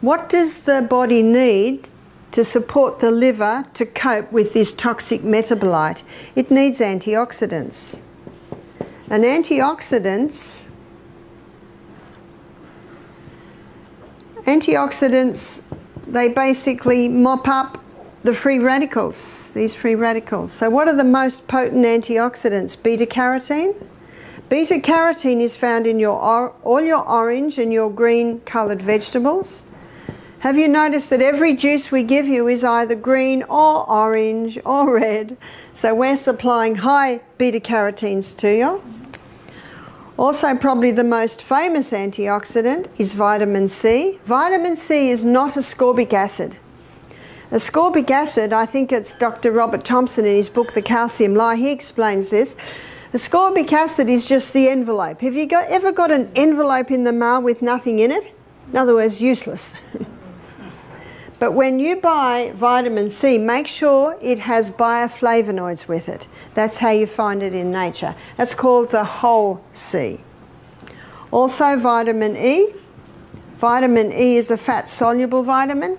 What does the body need to support the liver to cope with this toxic metabolite? It needs antioxidants. And antioxidants, they basically mop up the free radicals, these free radicals. So what are the most potent antioxidants? Beta-carotene. Beta-carotene is found in all your orange and your green coloured vegetables. Have you noticed that every juice we give you is either green or orange or red? So we're supplying high beta-carotenes to you. Also, probably the most famous antioxidant is vitamin C. Vitamin C is not ascorbic acid. Ascorbic acid, I think it's Dr. Robert Thompson in his book The Calcium Lie, he explains this. Ascorbic acid is just the envelope. Have you ever got an envelope in the mail with nothing in it? In other words, useless. But when you buy vitamin C, make sure it has bioflavonoids with it. That's how you find it in nature. That's called the whole C. Also vitamin E. Vitamin E is a fat-soluble vitamin.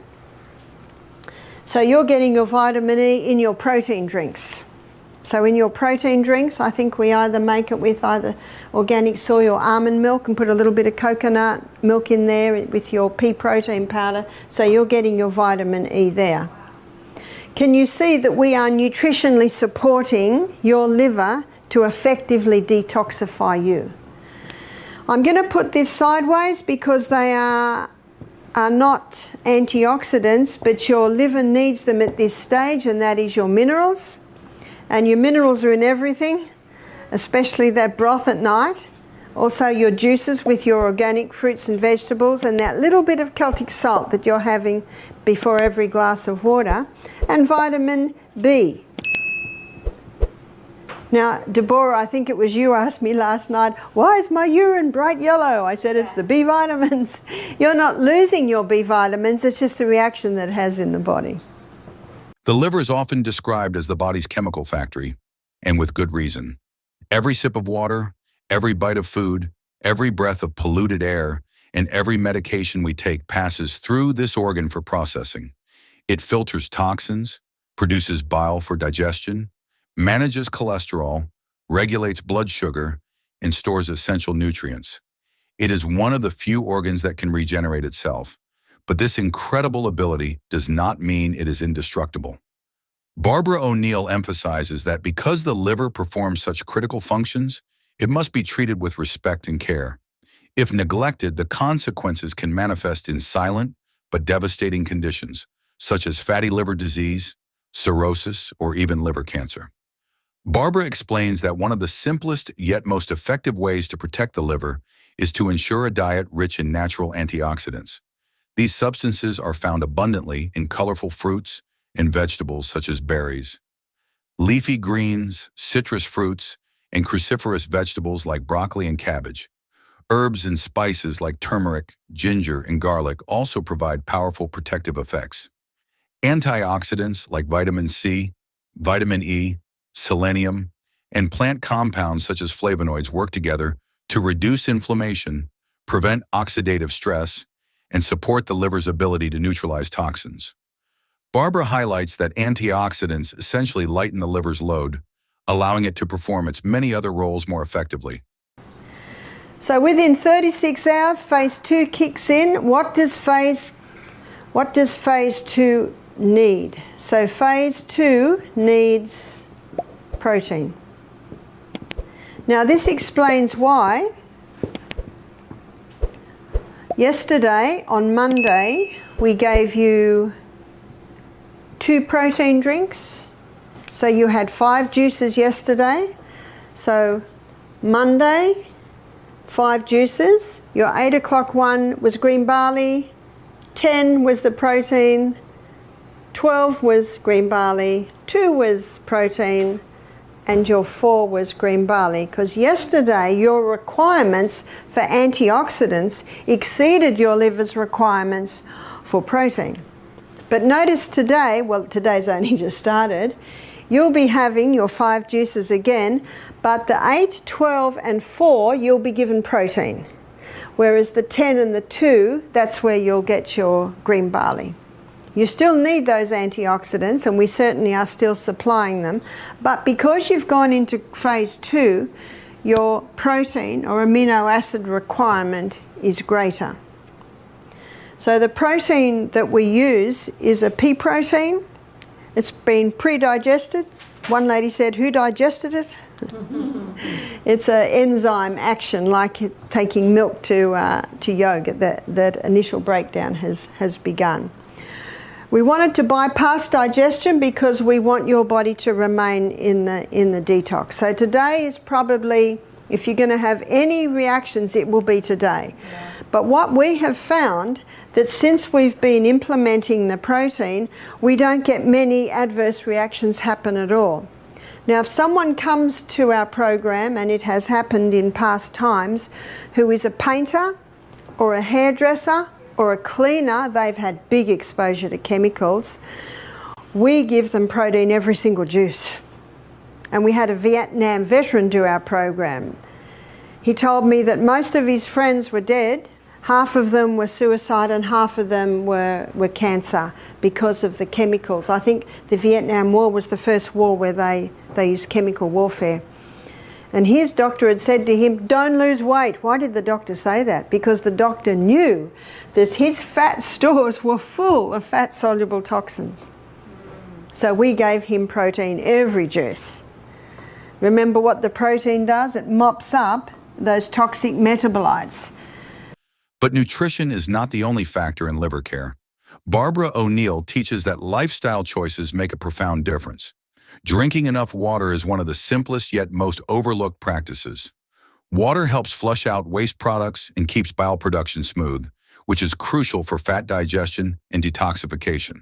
So you're getting your vitamin E in your protein drinks. So in your protein drinks, I think we either make it with either organic soy or almond milk and put a little bit of coconut milk in there with your pea protein powder. So you're getting your vitamin E there. Can you see that we are nutritionally supporting your liver to effectively detoxify you? I'm going to put this sideways because they are not antioxidants, but your liver needs them at this stage, and that is your minerals. And your minerals are in everything, especially that broth at night. Also your juices with your organic fruits and vegetables, and that little bit of Celtic salt that you're having before every glass of water. And vitamin B. Now, Deborah, I think it was you asked me last night, why is my urine bright yellow? I said, it's the B vitamins. You're not losing your B vitamins, it's just the reaction that it has in the body. The liver is often described as the body's chemical factory, and with good reason. Every sip of water, every bite of food, every breath of polluted air, and every medication we take passes through this organ for processing. It filters toxins, produces bile for digestion, manages cholesterol, regulates blood sugar, and stores essential nutrients. It is one of the few organs that can regenerate itself. But this incredible ability does not mean it is indestructible. Barbara O'Neill emphasizes that because the liver performs such critical functions, it must be treated with respect and care. If neglected, the consequences can manifest in silent but devastating conditions, such as fatty liver disease, cirrhosis, or even liver cancer. Barbara explains that one of the simplest yet most effective ways to protect the liver is to ensure a diet rich in natural antioxidants. These substances are found abundantly in colorful fruits and vegetables such as berries, leafy greens, citrus fruits, and cruciferous vegetables like broccoli and cabbage. Herbs and spices like turmeric, ginger, and garlic also provide powerful protective effects. Antioxidants like vitamin C, vitamin E, selenium, and plant compounds such as flavonoids work together to reduce inflammation, prevent oxidative stress, and support the liver's ability to neutralize toxins. Barbara highlights that antioxidants essentially lighten the liver's load, allowing it to perform its many other roles more effectively. So within 36 hours, phase 2 kicks in. What does phase 2 need? So phase 2 needs protein. Now this explains why yesterday, on Monday, we gave you 2 protein drinks. So you had 5 juices yesterday. So Monday, 5 juices. Your 8 o'clock one was green barley, 10 was the protein, 12 was green barley, 2 was protein, and your 4 was green barley, because yesterday your requirements for antioxidants exceeded your liver's requirements for protein. But notice today, well, today's only just started, you'll be having your 5 juices again, but the 8, 12 and 4 you'll be given protein. Whereas the 10 and the 2, that's where you'll get your green barley. You still need those antioxidants, and we certainly are still supplying them, but because you've gone into phase 2, your protein or amino acid requirement is greater. So the protein that we use is a pea protein. It's been pre-digested. One lady said, "Who digested it?" It's an enzyme action, like taking milk to yogurt. That initial breakdown has begun. We wanted to bypass digestion because we want your body to remain in the detox. So today is probably, if you're going to have any reactions, it will be today. Yeah. But what we have found, that since we've been implementing the protein, we don't get many adverse reactions happen at all. Now, if someone comes to our program, and it has happened in past times, who is a painter or a hairdresser or a cleaner, they've had big exposure to chemicals, we give them protein every single juice. And we had a Vietnam veteran do our program. He told me that most of his friends were dead, half of them were suicide, and half of them were cancer because of the chemicals. I think the Vietnam War was the first war where they used chemical warfare. And his doctor had said to him, "Don't lose weight." Why did the doctor say that? Because the doctor knew that his fat stores were full of fat-soluble toxins. So we gave him protein every juice. Remember what the protein does? It mops up those toxic metabolites. But nutrition is not the only factor in liver care. Barbara O'Neill teaches that lifestyle choices make a profound difference. Drinking enough water is one of the simplest yet most overlooked practices. Water helps flush out waste products and keeps bile production smooth, which is crucial for fat digestion and detoxification.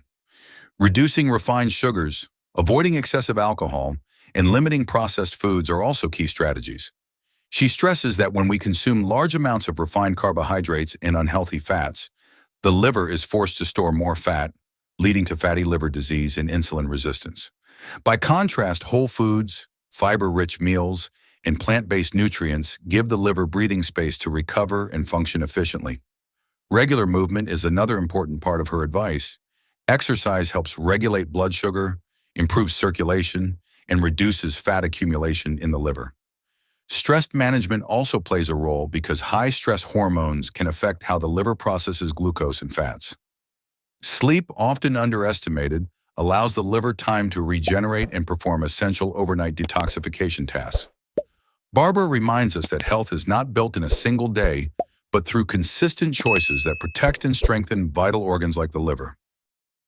Reducing refined sugars, avoiding excessive alcohol, and limiting processed foods are also key strategies. She stresses that when we consume large amounts of refined carbohydrates and unhealthy fats, the liver is forced to store more fat, leading to fatty liver disease and insulin resistance. By contrast, whole foods, fiber-rich meals, and plant-based nutrients give the liver breathing space to recover and function efficiently. Regular movement is another important part of her advice. Exercise helps regulate blood sugar, improves circulation, and reduces fat accumulation in the liver. Stress management also plays a role because high stress hormones can affect how the liver processes glucose and fats. Sleep, often underestimated, allows the liver time to regenerate and perform essential overnight detoxification tasks. Barbara reminds us that health is not built in a single day, but through consistent choices that protect and strengthen vital organs like the liver.